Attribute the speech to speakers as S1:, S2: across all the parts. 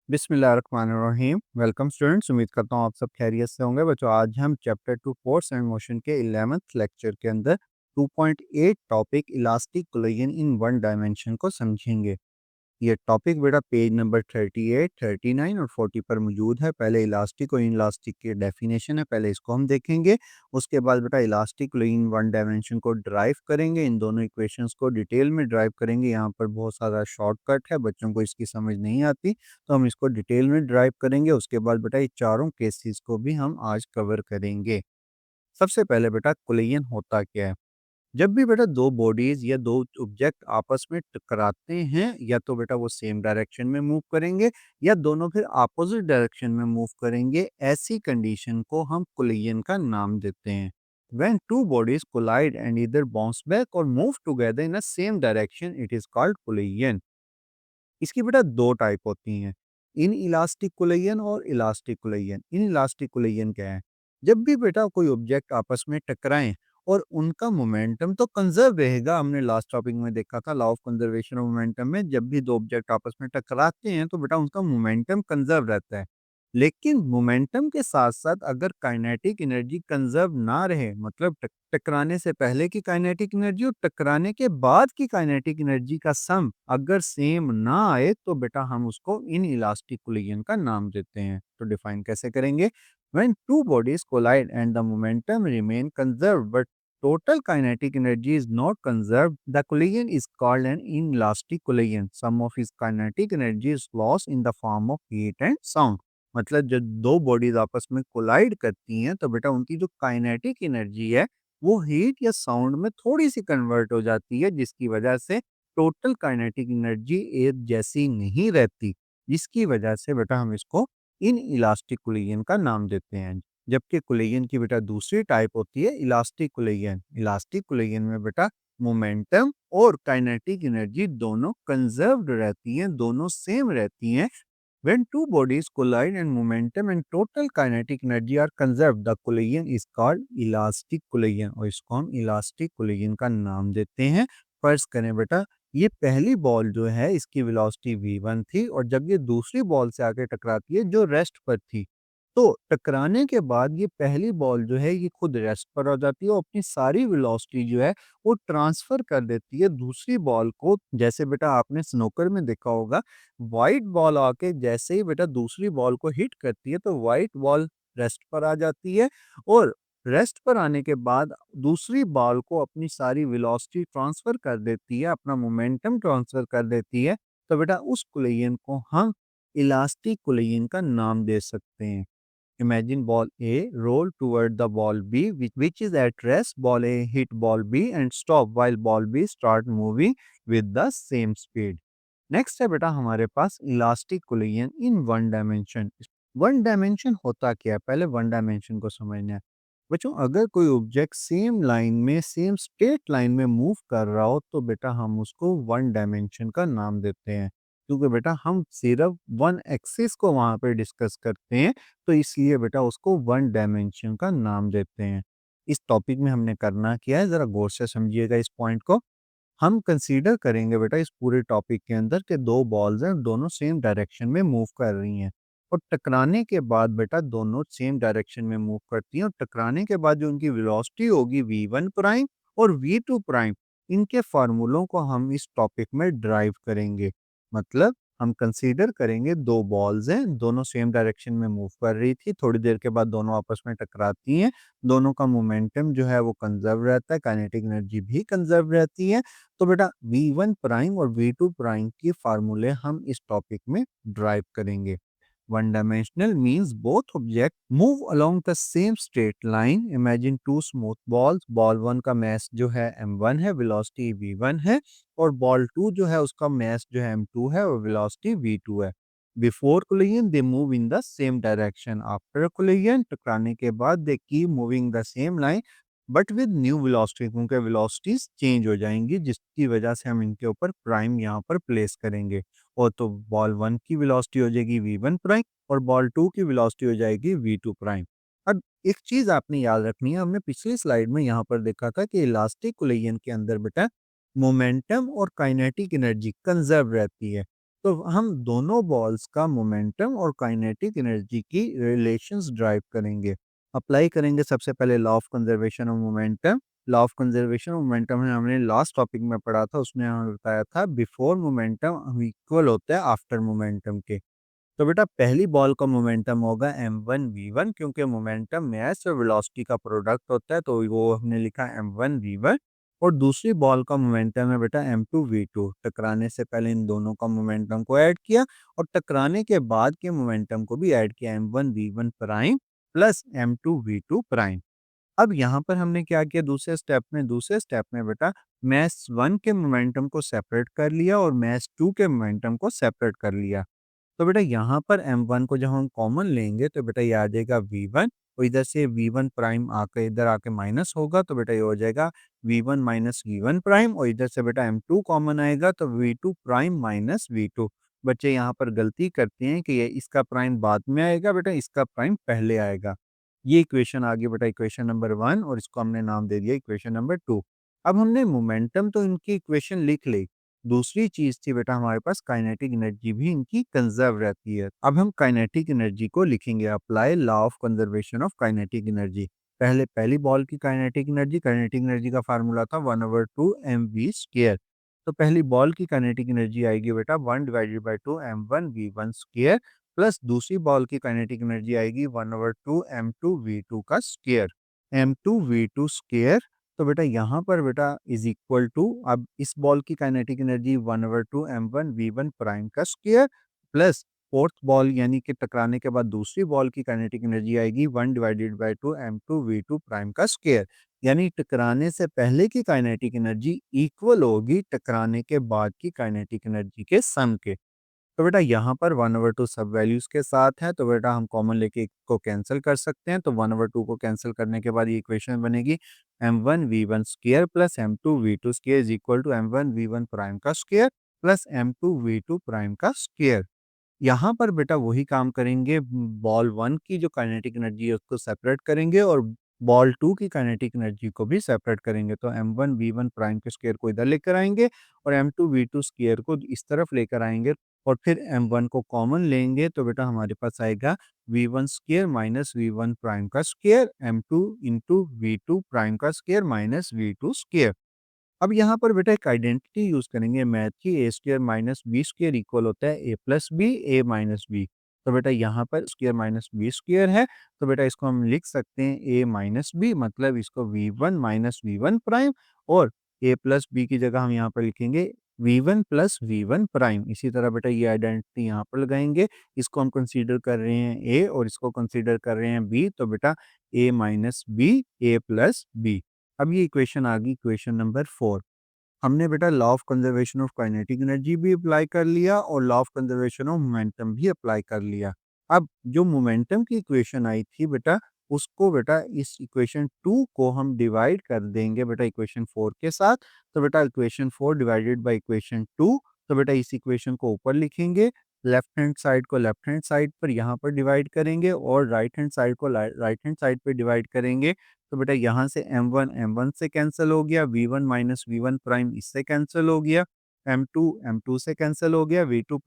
S1: बिस्मिल्लाहिर्रहमानिर्रहीम। Welcome students, उम्मीद करता हूँ आप सब खैरियत से होंगे। बच्चों, आज हम चैप्टर 2 फोर्स एंड मोशन के 11th लेक्चर के अंदर 2.8 topic elastic collision in one dimension को समझेंगे। ये टॉपिक बेटा पेज नंबर 38, 39 और 40 पर मौजूद है। पहले इलास्टिक और इनलास्टिक की डेफिनेशन है, पहले इसको हम देखेंगे। उसके बाद बेटा इलास्टिक इन वन डायमेंशन को ड्राइव करेंगे, इन दोनों इक्वेशंस को डिटेल में ड्राइव करेंगे। यहाँ पर बहुत सारा शॉर्टकट है, बच्चों को इसकी समझ नहीं आती तो हम इसको डिटेल में ड्राइव करेंगे। उसके बाद बेटा ये चारों केसेस को भी हम आज कवर करेंगे। सबसे पहले बेटा कोलिजन होता क्या है। जब भी बेटा दो बॉडीज या दो ऑब्जेक्ट आपस में टकराते हैं, या तो बेटा वो सेम डायरेक्शन में मूव करेंगे या दोनों फिर अपोजिट डायरेक्शन में मूव करेंगे, ऐसी कंडीशन को हम कोलिजन का नाम देते हैं। When two bodies collide and either bounce back or move together in the same direction, it is called collision. इसकी बेटा दो टाइप होती हैं, इन इलास्टिक कोलिजन और elastic collision. In elastic collision क्या है? जब भी बेटा कोई ऑब्जेक्ट आपस में टकराएं और उनका मोमेंटम तो कंजर्व रहेगा। हमने लास्ट टॉपिक में देखा था law of conservation of momentum में, जब भी दो ऑब्जेक्ट आपस में टकराते हैं तो बेटा उनका मोमेंटम कंजर्व रहता है। लेकिन मोमेंटम के साथ साथ अगर काइनेटिक एनर्जी कंजर्व ना रहे, मतलब टकराने से पहले की काइनेटिक एनर्जी और टकराने के बाद की काइनेटिक एनर्जी का सम अगर सेम ना आए, तो बेटा हम उसको इन इलास्टिक कोलिजन का नाम देते हैं। तो डिफाइन कैसे करेंगे? When two bodies collide and the momentum remain conserved but total kinetic energy is not conserved, the collision is called an inelastic collision. Some of its kinetic energy is lost in the form of heat and sound. मतलब जब दो bodies आपस में collide करती हैं तो बेटा उनकी जो काइनेटिक एनर्जी है वो हीट या साउंड में थोड़ी सी कन्वर्ट हो जाती है, जिसकी वजह से टोटल काइनेटिक एनर्जी एक जैसी नहीं रहती, जिसकी वजह से बेटा हम इसको इन इलास्टिक कोलिजन का नाम देते हैं। जबकि कोलिजन की बेटा दूसरी टाइप होती है इलास्टिक कोलिजन। इलास्टिक कोलिजन में बेटा मोमेंटम और काइनेटिक एनर्जी दोनों कंजर्व्ड रहती हैं, दोनों सेम रहती हैं। When two bodies collide and momentum and total kinetic energy are conserved, the collision is called elastic collision और इसको हम इलास्टिक कोलिजन का नाम देते हैं। फर्ज करें बेटा, ये पहली बॉल जो है इसकी वेलोसिटी v1 थी और जब ये दूसरी बॉल से आके टकराती है जो रेस्ट पर थी, तो टकराने के बाद ये पहली बॉल जो है ये खुद रेस्ट पर आ जाती है और अपनी सारी वेलोसिटी जो है वो ट्रांसफर कर देती है दूसरी बॉल को। जैसे बेटा आपने स्नूकर में देखा होगा, व्हाइट बॉल आके जैसे ही बेटा दूसरी बॉल को हिट करती है तो व्हाइट बॉल रेस्ट पर आ जाती है, और रेस्ट पर आने के बाद दूसरी बॉल को अपनी सारी वेलोसिटी ट्रांसफर कर देती है, अपना मोमेंटम ट्रांसफर कर देती है। तो बेटा उस कोलिजन को हम इलास्टिक कोलिजन का नाम दे सकते हैं। Imagine ball A roll toward the ball B, which is at rest. Ball A hit ball B and stop while ball B start moving with the same speed. Next है बेटा हमारे पास elastic collision in one dimension. One dimension होता क्या है, पहले one dimension को समझना है। बच्चों, अगर कोई ऑब्जेक्ट सेम लाइन में, सेम स्ट्रेट लाइन में मूव कर रहा हो तो बेटा हम उसको वन डायमेंशन का नाम देते हैं, क्योंकि बेटा हम सिर्फ वन एक्सिस को वहां पे डिस्कस करते हैं, तो इसलिए बेटा उसको वन डायमेंशन का नाम देते हैं। इस टॉपिक में हमने करना क्या है, जरा गौर से समझिएगा इस पॉइंट को। हम कंसीडर करेंगे बेटा इस पूरे टॉपिक के अंदर के दो बॉल्स हैं, दोनों सेम डायरेक्शन में मूव कर रही हैं, और टकराने के बाद बेटा दोनों सेम डायरेक्शन में मूव करती हैं, और टकराने के बाद जो उनकी वेलोसिटी होगी v1 प्राइम और v2 प्राइम, इनके फार्मूलों को हम इस टॉपिक में ड्राइव करेंगे। मतलब हम कंसीडर करेंगे दो बॉल्स हैं, दोनों सेम डायरेक्शन में मूव कर रही थी, थोड़ी देर के बाद दोनों आपस में टकराती हैं, दोनों का मोमेंटम जो है वो कंजर्व रहता है, काइनेटिक एनर्जी भी कंजर्व रहती है। तो बेटा v1 प्राइम और v2 प्राइम की फार्मूले हम इस टॉपिक में ड्राइव करेंगे। One dimensional means both object move along the same straight line. Imagine two smooth balls. Ball one का मास जो है m1 है, वेलोसिटी v1 है, और बॉल टू जो है उसका मास जो है m2 है और वेलोसिटी v2 है। Before collision they move in the same direction. After collision, टकराने के बाद they keep moving the same line but with new velocity, क्योंकि वेलोसिटीज चेंज हो जाएंगी, जिसकी वजह से हम इनके ऊपर प्राइम यहाँ पर प्लेस करेंगे। और तो बॉल वन की वेलोसिटी हो जाएगी v1 प्राइम और बॉल टू की वेलोसिटी हो जाएगी v2 प्राइम। अब एक चीज आपने याद रखनी है, हमने पिछली स्लाइड में यहाँ पर देखा था कि इलास्टिक कोलिजन के अंदर बेटा मोमेंटम और काइनेटिक एनर्जी कंजर्व रहती है। तो हम दोनों बॉल्स का मोमेंटम और काइनेटिक एनर्जी की रिलेशंस ड्राइव करेंगे। अप्लाई करेंगे सबसे पहले law of conservation of momentum. Law of conservation of momentum है हमने लास्ट टॉपिक में पढ़ा था, उसमें हमें बताया था बिफोर मोमेंटम इक्वल होता है आफ्टर मोमेंटम के। तो बेटा पहली बॉल का मोमेंटम होगा m1v1, क्योंकि मोमेंटम मास और वेलोसिटी का प्रोडक्ट होता है, तो वो हमने लिखा m1v1। और दूसरी बॉल का मोमेंटम है बेटा m2v2। टकराने से पहले इन दोनों का मोमेंटम को ऐड किया और टकराने के बाद के मोमेंटम को भी ऐड किया, m1v1 prime plus m2v2 prime. अब यहाँ पर हमने क्या किया दूसरे स्टेप में बेटा मास 1 के मोमेंटम को सेपरेट कर लिया और मास 2 के मोमेंटम को सेपरेट कर लिया। तो बेटा यहाँ पर m1 को जब हम कॉमन लेंगे तो बेटा ये आ जाएगा v1, और इधर से v1 प्राइम आके इधर आके माइनस होगा, तो बेटा ये हो जाएगा v1 माइनस v1 प्राइम, और इधर से बेटा m2 कॉमन आएगा तो v2 प्राइम माइनस v2। बच्चे यहाँ पर गलती करते हैं कि ये इसका प्राइम बाद में आएगा, बेटा इसका प्राइम पहले आएगा। ये इक्वेशन आ गई बेटा इक्वेशन नंबर 1, और इसको हमने नाम दे दिया इक्वेशन नंबर 2। अब हमने मोमेंटम तो इनकी इक्वेशन लिख ली, दूसरी चीज़ थी बेटा हमारे पास काइनेटिक एनर्जी भी इनकी कंजर्व रहती है। अब हम काइनेटिक एनर्जी को लिखेंगे, apply law of conservation of kinetic energy. पहले पहली बॉल की काइनेटिक एनर्जी का फार्मूला था 1/2 mv²। तो पहली बॉल की काइनेटिक एनर्जी आएगी बेटा 1/2 m1v1² प्लस दूसरी बॉल की काइनेटिक एनर्जी आएगी 1/2 m2v2 का स्क्वायर, m2v2 स्क्वायर। तो बेटा यहाँ पर बेटा इज इक्वल टू, अब इस बॉल की काइनेटिक एनर्जी 1/2 m1v1 प्राइम का स्क्वायर प्लस फोर्थ बॉल यानी कि टकराने के बाद दूसरी बॉल की काइनेटिक एनर्जी आएगी 1/2 m2v2 प्राइम का स्क्वायर। यानी टकराने से पहले की काइनेटिक एनर्जी इक्वल होगी टकराने के बाद की काइनेटिक एनर्जी के सम के। तो बेटा यहाँ पर 1/2 सब वैल्यूज के साथ है, तो बेटा हम कॉमन लेके इसको कैंसिल कर सकते हैं। तो 1/2 को कैंसिल करने के बाद ये इक्वेशन बनेगी m1v1 square plus m2v2 square is equal to m1v1 prime का स्क्वायर प्लस m2v2 प्राइम का स्क्वायर। यहाँ पर बेटा वही काम करेंगे, बॉल 1 की जो काइनेटिक एनर्जी है उसको सेपरेट करेंगे और बॉल 2 की काइनेटिक एनर्जी को भी सेपरेट करेंगे। तो m1v1 प्राइम के स्क्वायर को इधर लेकर आएंगे और m2v2 स्क्वायर को इस तरफ लेकर आएंगे और फिर m1 को कॉमन लेंगे, तो बेटा हमारे पास आएगा v1 square minus v1 prime का square m2 into v2 prime का स्क्वायर माइनस v2 स्क्वायर। अब यहाँ पर बेटा एक आइडेंटिटी यूज करेंगे मैथ की, A square minus B square equal होता है A plus B A minus B. तो बेटा यहाँ पर स्क्वायर माइनस बी स्क्वायर है, तो बेटा इसको हम लिख सकते हैं ए माइनस बी, मतलब इसको V one minus V one prime, और ए प्लस बी की जगह हम यहाँ पर लिखेंगे V one plus V one prime. इसी तरह बेटा ये आइडेंटिटी यहाँ पर लगाएंगे, इसको हम कंसीडर कर रहे हैं ए और इसको कंसीडर कर रहे हैं बी, तो बेटा ए माइनस बी ए प्लस बी। अब ये इक्वेशन आ गई इक्वेशन नंबर 4। हमने बेटा law of conservation of kinetic energy भी अप्लाई कर लिया और law of conservation of momentum भी अप्लाई कर लिया। अब जो मोमेंटम की इक्वेशन आई थी बेटा, उसको बेटा इस इक्वेशन 2 को हम डिवाइड कर देंगे बेटा इक्वेशन 4 के साथ। तो बेटा इक्वेशन 4 डिवाइडेड बाय इक्वेशन 2, तो बेटा इस इक्वेशन को ऊपर लिखेंगे, लेफ्ट हैंड साइड को लेफ्ट हैंड साइड पर यहाँ पर डिवाइड करेंगे और राइट हैंड साइड को राइट हैंड साइड पर डिवाइड करेंगे। तो बेटा यहाँ से m1 से कैंसिल हो गया, v1 माइनस वी1 प्राइम इससे कैंसिल हो गया, m2 से कैंसिल हो गया, v2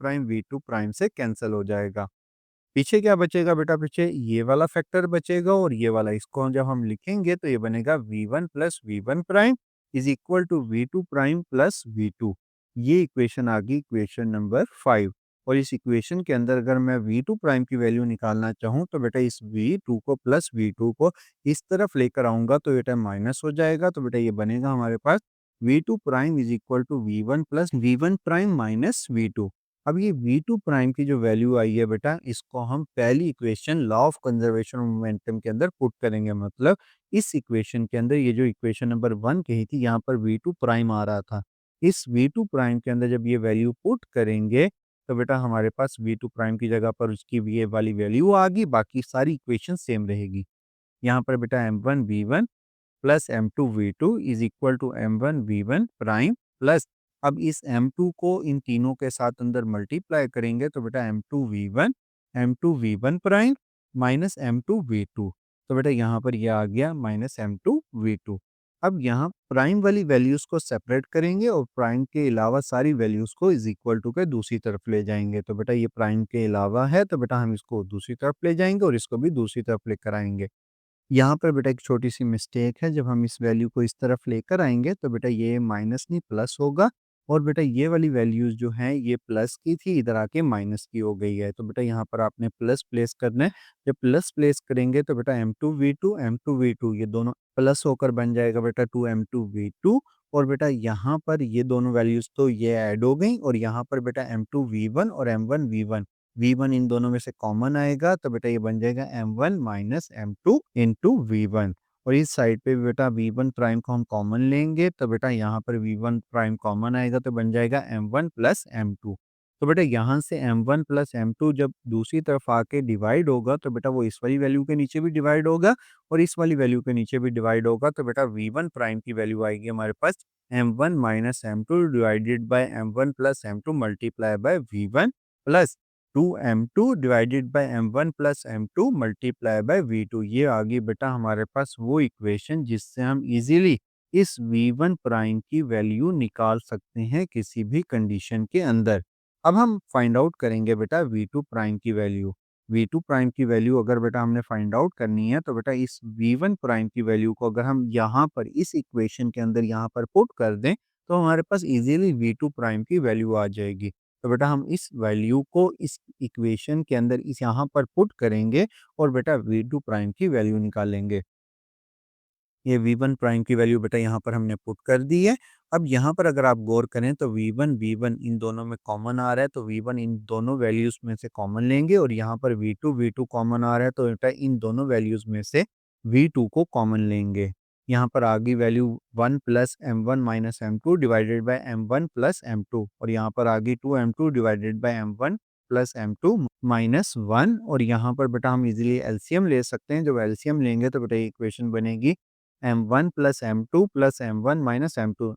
S1: प्राइम से कैंसिल हो जाएगा। पीछे क्या बचेगा बेटा, पीछे ये वाला फैक्टर बचेगा और ये वाला, इसको जब हम लिखेंगे तो ये बनेगा v1 plus V one prime is equal to v2 prime plus v2। ये इक्वेशन आ गई इक्वेशन नंबर 5। और इस इक्वेशन के अंदर अगर मैं v2 प्राइम की वैल्यू निकालना चाहूँ तो बेटा इस v2 को प्लस v2 को इस तरफ लेकर आऊंगा तो बेटा माइनस हो जाएगा, तो बेटा ये बनेगा हमारे पास v2 prime is equal to v1 plus v1 prime minus v2। अब ये v2 प्राइम की जो वैल्यू आई है बेटा, इसको हम पहली equation law of conservation of momentum के अंदर पुट करेंगे। मतलब इस इक्वेशन के अंदर ये जो इक्वेशन नंबर 1 कही थी, यहाँ पर v2 प्राइम आ रहा था, इस v2 प्राइम के अंदर जब ये वैल्यू पुट करेंगे तो बेटा हमारे पास v2 प्राइम की जगह पर उसकी ये वाली वैल्यू आ गई, बाकी सारी इक्वेशन सेम रहेगी। यहाँ पर बेटा m1v1 plus m2v2 is equal to m1v1 prime plus, अब इस m2 को इन तीनों के साथ अंदर मल्टीप्लाई करेंगे तो बेटा m2v1 प्राइम माइनस m2v2। तो बेटा यहाँ पर यह आ गया माइनस m2v2। अब यहाँ प्राइम वाली वैल्यूज़ को सेपरेट करेंगे और प्राइम के अलावा सारी वैल्यूज़ को इज़ इक्वल टू के दूसरी तरफ ले जाएँगे। तो बेटा ये प्राइम के अलावा है, तो बेटा हम इसको दूसरी तरफ ले जाएँगे और इसको भी दूसरी तरफ लेकर आएँगे। यहाँ पर बेटा एक छोटी-सी मिस्टेक है, जब हम इस वैल्यू को इस तरफ लेकर आएँगे तो बेटा ये माइनस नहीं प्लस होगा और बेटा ये वाली वैल्यूज़ जो हैं ये प्लस की थी, इधर आके माइनस की हो गई है। तो बेटा यहाँ पर आपने प्लस प्लेस करना है। जब प्लस प्लेस करेंगे तो बेटा M2V2 ये दोनों प्लस होकर बन जाएगा बेटा 2M2V2 और बेटा यहाँ पर ये दोनों वैल्यूज़ तो ये ऐड हो गई और यहाँ पर बेटा M2V1 और M1V1 V1 इन दोनों में से कॉमन आएगा तो बेटा ये बन जाएगा M1 minus M2 into V1 और इस साइड पे भी बेटा V1 प्राइम को हम कॉमन लेंगे तो बेटा यहाँ पर V1 प्राइम कॉमन आएगा तो बन जाएगा M1 प्लस M2। तो बेटा यहाँ से M1 प्लस M2 जब दूसरी तरफ आके डिवाइड होगा तो बेटा वो इस वाली वैल्यू के नीचे भी डिवाइड होगा और इस वाली वैल्यू के नीचे भी डिवाइड होगा तो बेटा V1 प्राइम की वैल्यू आएगी हमारे पास M1 minus M2 divided by M1 plus M2 multiply by V1 plus 2m2 divided by m1 plus m2 multiply by v2। ये आ गई बेटा हमारे पास वो इक्वेशन जिससे हम इजीली इस v1 प्राइम की वैल्यू निकाल सकते हैं किसी भी कंडीशन के अंदर। अब हम फाइंड आउट करेंगे बेटा v2 प्राइम की वैल्यू। v2 प्राइम की वैल्यू अगर बेटा हमने फाइंड आउट करनी है तो बेटा इस v1 प्राइम की वैल्यू को अगर हम यहाँ पर इस इक्वेशन के अंदर यहाँ पर पुट कर दें तो हमारे पास इजीली v2 प्राइम की वैल्यू आ जाएगी। तो बेटा हम इस वैल्यू को इस इक्वेशन के अंदर इस यहाँ पर पुट करेंगे और बेटा V2 प्राइम की वैल्यू निकालेंगे। ये V1 प्राइम की वैल्यू बेटा यहाँ पर हमने पुट कर दी है। अब यहाँ पर अगर आप गौर करें तो V1 इन दोनों में कॉमन आ रहा है तो V1 इन दोनों वैल्यूज़ में से कॉमन लेंगे और यहाँ पर V2 कॉमन आ रहा है तो बेटा इन दोनों वैल्यूज़ में से V2 को कॉमन लेंगे। यहाँ पर आ गई value 1 plus M1 minus M2 divided by M1 plus M2 और यहाँ पर आ गई 2M2 divided by M1 plus M2 minus 1 और यहाँ पर बेटा हम इजीली एलसीएम ले सकते हैं। जब एलसीएम लेंगे तो बेटा ये इक्वेशन बनेगी M1 plus M1 minus M2,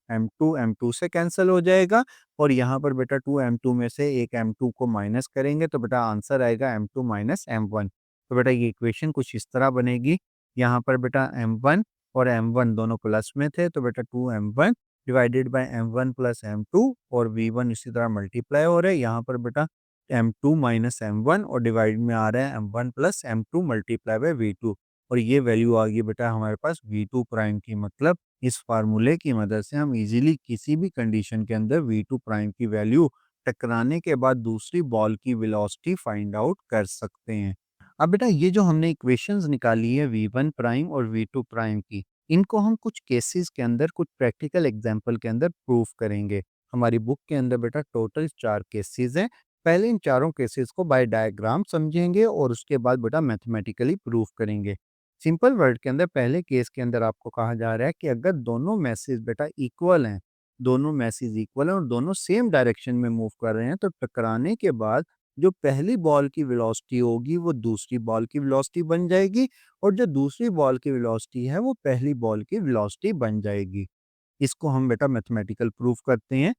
S1: M2 से कैंसिल हो जाएगा और यहाँ पर बेटा 2M2 में से एक M2 को माइनस करेंगे तो बेटा आंसर आएगा M2 माइनस M1। तो बेटा ये इक्वेशन कुछ इस तरह बनेगी। यहाँ पर बेटा M1 और M1 दोनों प्लस में थे तो बेटा 2M1 divided by M1 plus M2 और V1 इसी तरह मल्टीप्लाई हो रहा है। यहाँ पर बेटा M2 माइनस M1 और डिवाइड में आ रहा है M1 plus M2 multiply by V2 और ये वैल्यू आ गई बेटा हमारे पास V2 प्राइम की। मतलब इस फार्मूले की मदद से हम इजीली किसी भी कंडीशन के अंदर V2 प्राइम की वैल्यू टकराने के बाद दूसरी बॉल की वेलोसिटी फाइंड आउट कर सकते हैं। अब बेटा ये जो हमने इक्वेशंस निकाली है V1 प्राइम और V2 प्राइम की, इनको हम कुछ केसेस के अंदर कुछ प्रैक्टिकल एग्जांपल के अंदर प्रूव करेंगे। हमारी बुक के अंदर बेटा टोटल 4 केसेस हैं। पहले इन चारों केसेस को बाय डायग्राम समझेंगे और उसके बाद बेटा मैथमेटिकली प्रूव करेंगे। सिंपल वर्ड के अंदर पहले केस के अंदर आपको कहा जा रहा है कि अगर दोनों मैसेज बेटा इक्वल हैं, दोनों मैसेज इक्वल हैं और दोनों सेम डायरेक्शन में मूव कर रहे हैं तो टकराने के बाद जो पहली बॉल की वेलोसिटी होगी वो दूसरी बॉल की वेलोसिटी बन जाएगी और जो दूसरी बॉल की वेलोसिटी है वो पहली बॉल की वेलोसिटी बन जाएगी। इसको हम बेटा मैथमेटिकल प्रूफ करते हैं।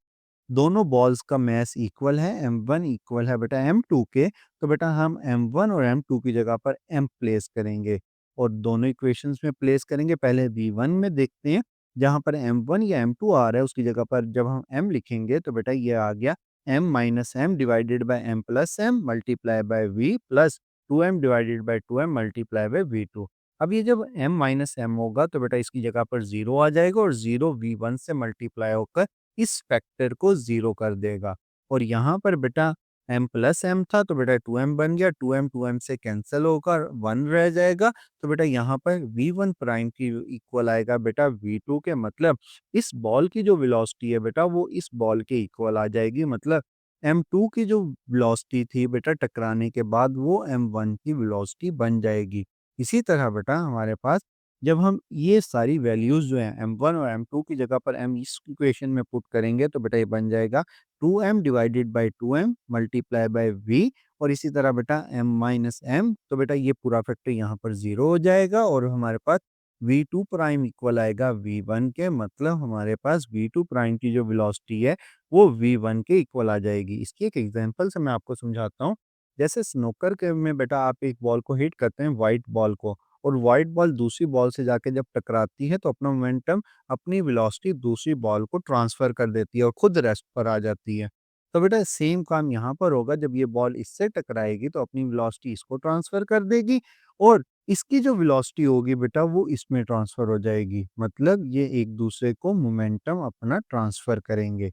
S1: दोनों बॉल्स का मास इक्वल है, m1 इक्वल है बेटा m2 के, तो बेटा हम m1 और m2 की जगह पर m प्लेस करेंगे और दोनों इक्वेशंस में प्लेस करेंगे। पहले v1 में देखते हैं, जहाँ पर m1 या m2 आ रहा है उसकी जगह पर जब हम m लिखेंगे तो बेटा ये आ गया m minus m divided by m plus m multiply by v plus 2m divided by 2m multiply by v2। अब ये जब m माइनस m होगा तो बेटा इसकी जगह पर 0 आ जाएगा और 0 v1 से मल्टीप्लाई होकर इस फैक्टर को 0 कर देगा और यहाँ पर बेटा m प्लस m था तो बेटा 2m बन गया, 2m से कैंसिल होकर 1 रह जाएगा तो बेटा यहाँ पर v1 प्राइम की इक्वल आएगा बेटा v2 के। मतलब इस बॉल की जो वेलोसिटी है बेटा वो इस बॉल के इक्वल आ जाएगी। मतलब m2 की जो वेलोसिटी थी बेटा टकराने के बाद वो m1 की वेलोसिटी बन जाएगी। इसी तरह बेटा हमारे पास जब हम ये सारी वैल्यूज़ जो हैं m1 और m2 की जगह पर m इस इक्वेशन में पुट करेंगे तो बेटा ये बन जाएगा 2m divided by 2m multiply by v और इसी तरह बेटा m माइनस m तो बेटा ये पूरा फैक्टर यहाँ पर 0 हो जाएगा और हमारे पास v2 प्राइम इक्वल आएगा v1 के। मतलब हमारे पास v2 प्राइम की जो वेलोसिटी है वो v1 के इक्वल आ जाएगी। इसकी एक एग्जांपल से मैं आपको समझाता हूँ। जैसे स्नूकर के में बेटा आप एक बॉल को हिट करते हैं, व्हाइट बॉल को, और व्हाइट बॉल दूसरी बॉल से जाके जब टकराती है तो अपना मोमेंटम, अपनी वेलोसिटी दूसरी बॉल को ट्रांसफर कर देती है और खुद रेस्ट पर आ जाती है। तो बेटा सेम काम यहाँ पर होगा, जब ये बॉल इससे टकराएगी तो अपनी वेलोसिटी इसको ट्रांसफर कर देगी और इसकी जो वेलोसिटी होगी बेटा वो इसमें ट्रांसफर हो जाएगी। मतलब ये एक दूसरे को मोमेंटम अपना ट्रांसफर करेंगे।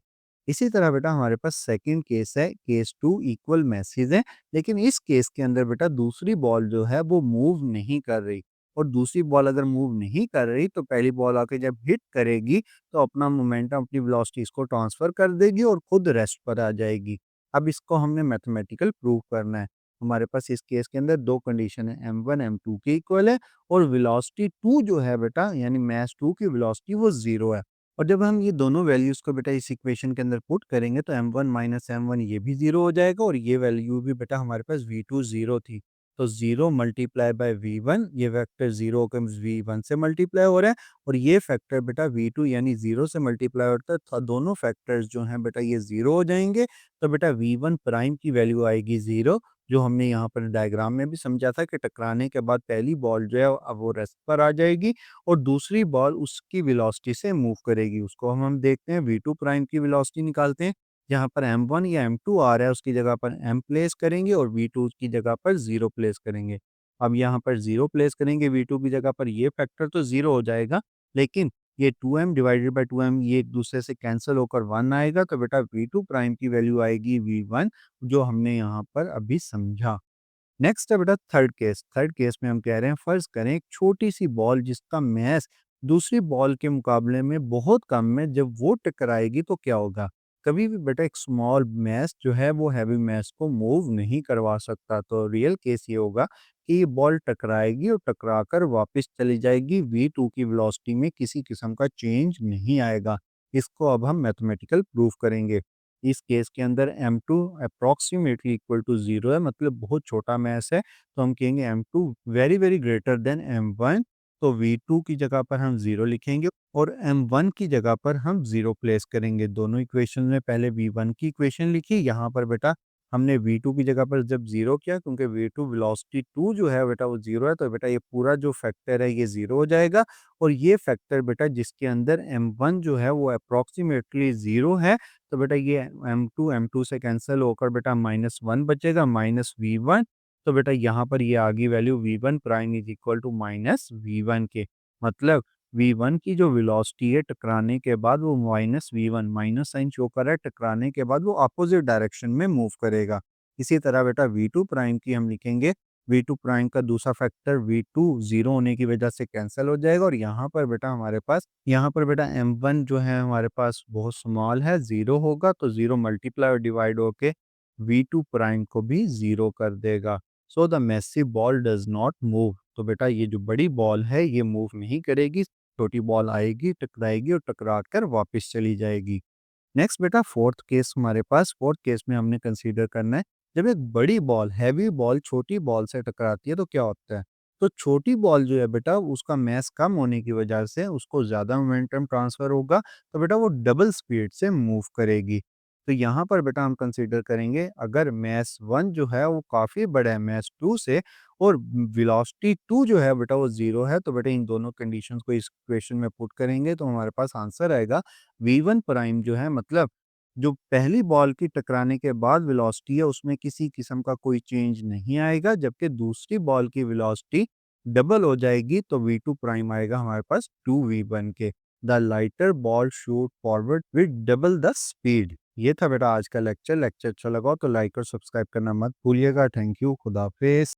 S1: इसी तरह बेटा हमारे पास सेकंड केस है, केस 2 इक्वल मैसेज है, लेकिन इस केस के अंदर बेटा दूसरी बॉल जो है वो मूव नहीं कर रही और दूसरी बॉल अगर मूव नहीं कर रही तो पहली बॉल आके जब हिट करेगी तो अपना मोमेंटम, अपनी वेलोसिटी इसको ट्रांसफर कर देगी और खुद रेस्ट पर आ जाएगी। अब इसको हमने मैथमेटिकल प्रूव करना है। हमारे पास इस केस के अंदर दो कंडीशन है, m1 m2 के इक्वल है और वेलोसिटी 2 जो है बेटा यानी मास 2 की वेलोसिटी वो 0 है। और जब हम ये दोनों वैल्यूज़ को बेटा इस इक्वेशन के अंदर पुट करेंगे तो m1 माइनस m1 ये भी 0 हो जाएगा और ये वैल्यू भी बेटा हमारे पास v2 0 थी। तो 0 मल्टीप्लाई बाय v1, ये वेक्टर 0 होकर v1 से मल्टीप्लाई हो रहा है और ये फैक्टर बेटा v2 यानी 0 से मल्टीप्लाई होता है, तो दोनों फैक्टर्स जो हैं बेटा ये 0 हो जाएँगे। तो बेटा v1 प्राइम की वैल्यू आएगी 0, जो हमने यहाँ पर डायग्राम में भी समझा था कि टकराने के बाद पहली बॉल जो है अब वो रेस्ट पर आ जाएगी और दूसरी बॉल उसकी वेलोसिटी से मूव करेगी। उसको हम देखते हैं, v2 प्राइम की वेलोसिटी निकालते हैं। जहाँ पर m1 या m2 आ रहा है उसकी जगह पर m प्लेस करेंगे और v2 की जगह पर 0 प्लेस करेंगे। अब यहाँ पर 0 प्लेस करेंगे v2 की जगह पर, ये फैक्टर तो 0 हो जाएगा, लेकिन ये 2m डिवाइडेड बाय 2m ये एक दूसरे से कैंसल होकर 1 आएगा। तो बेटा v2 प्राइम की वैल्यू आएगी v1, जो हमने यहाँ पर अभी समझा। नेक्स्ट है बेटा थर्ड केस। थर्ड केस में हम कह रहे हैं फर्ज करें एक छोटी सी बॉल जिसका मैस दूसरी बॉल के मुकाबले में बहुत कम है, जब वो टकराएगी तो क्या होगा? कभी भी बेटा एक स्मॉल मैस जो है वो हैवी मैस को मूव नहीं करवा सकता। तो रियल केस ये होगा कि ये बॉल टकराएगी और टकरा कर वापस चली जाएगी, v2 की वेलोसिटी में किसी किस्म का चेंज नहीं आएगा। इसको अब हम मैथमेटिकल प्रूफ करेंगे। इस केस के अंदर m2 अप्रॉक्सीमेटली इक्वल टू 0 है, मतलब बहुत छोटा मैस है, तो हम कहेंगे m2 very very greater than m1। तो v2 की जगह पर हम 0 लिखेंगे और m1 की जगह पर हम 0 प्लेस करेंगे। दोनों इक्वेशन में पहले v1 की इक्वेशन लिखी, यहाँ पर बेटा हमने v2 की जगह पर जब 0 किया, क्योंकि v2 वेलोसिटी 2 जो है बेटा वो 0 है, तो बेटा ये पूरा जो फैक्टर है ये 0 हो जाएगा और ये फैक्टर बेटा जिसके अंदर m1 जो है वो अप्रॉक्सीमेटली 0 है, तो बेटा ये m2 से कैंसिल होकर बेटा -1 बचेगा, माइनस v1। तो बेटा यहाँ पर ये आ गई value v1 prime is equal to minus v1 के। मतलब v1 की जो वेलोसिटी है टकराने के बाद वो -v1, माइनस साइन शो कर रहा है, टकराने के बाद वो अपोजिट डायरेक्शन में मूव करेगा। इसी तरह बेटा v2 प्राइम की हम लिखेंगे, v2 प्राइम का दूसरा फैक्टर v2 0 होने की वजह से कैंसिल हो जाएगा और यहाँ पर बेटा m1 जो है हमारे पास बहुत स्मॉल है, 0 होगा, तो 0 मल्टीप्लाई और डिवाइड होके v2 प्राइम को भी 0 कर देगा। So the massive ball does not move. तो बेटा ये जो बड़ी बॉल है ये मूव नहीं करेगी, छोटी बॉल आएगी, टकराएगी और टकरा कर वापस चली जाएगी। नेक्स्ट बेटा फोर्थ केस हमारे पास, फोर्थ केस में हमने कंसीडर करना है, जब एक बड़ी बॉल, हैवी बॉल छोटी बॉल से टकराती है तो क्या होता है? तो छोटी बॉल जो है बेटा उसका मास कम होने की वजह से उसको ज़्यादा मोमेंटम ट्रांसफ़र होगा, तो बेटा वो डबल स्पीड से मूव करेगी। तो यहाँ पर बेटा हम कंसीडर करेंगे, अगर मास 1 जो है वो काफ़ी बड़ा है मास 2 से और वेलोसिटी 2 जो है बेटा वो 0 है, तो बेटा इन दोनों कंडीशंस को इस इक्वेशन में पुट करेंगे तो हमारे पास आंसर आएगा v1 प्राइम जो है, मतलब जो पहली बॉल की टकराने के बाद वेलोसिटी है उसमें किसी किस्म का कोई चेंज नहीं आएगा, जबकि दूसरी बॉल की वेलोसिटी डबल हो जाएगी, तो v2 प्राइम आएगा हमारे पास 2v1 के। The lighter ball shoot forward with double the speed. ये था बेटा आज का लेक्चर। लेक्चर अच्छा लगा तो लाइक और सब्सक्राइब करना मत भूलिएगा। थैंक यू, खुदा हाफिज।